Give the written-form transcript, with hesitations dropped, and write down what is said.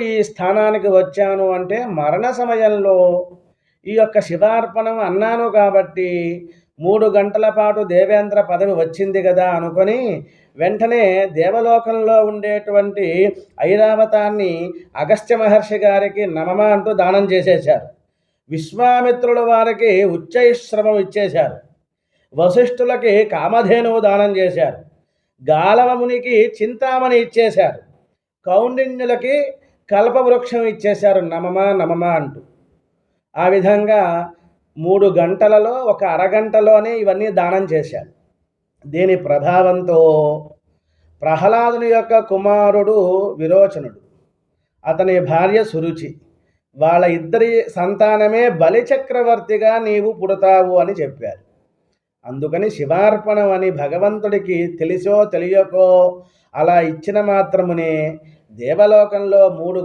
ఈ స్థానానికి వచ్చాను అంటే మరణ సమయంలో ఈ యొక్క శివార్పణం అన్నాను కాబట్టి 3 గంటల పాటు దేవేంద్ర పదవి వచ్చింది కదా అనుకొని వెంటనే దేవలోకంలో ఉండేటువంటి ఐరావతాన్ని అగస్త్య మహర్షి గారికి నమమ అంటూ దానం చేసేశారు. విశ్వామిత్రుల వారికి ఉచ్చైశ్రమం ఇచ్చేశారు. వశిష్ఠులకి కామధేనువు దానం చేశారు. గాలవమునికి చింతామణి ఇచ్చేశారు. కౌండిన్యులకి కల్పవృక్షం ఇచ్చేశారు నమమ నమమ అంటూ. ఆ విధంగా 3 గంటలలో ఒక అరగంటలోనే ఇవన్నీ దానం చేశాడు. దీని ప్రభావంతో ప్రహ్లాదుని యొక్క కుమారుడు విరోచనుడు, అతని భార్య సురుచి, వాళ్ళ ఇద్దరి సంతానమే బలిచక్రవర్తిగా నీవు పుడతావు అని చెప్పారు. అందుకని శివార్పణం అని భగవంతుడికి తెలిసో తెలియకో అలా ఇచ్చిన మాత్రమునే దేవలోకంలో 3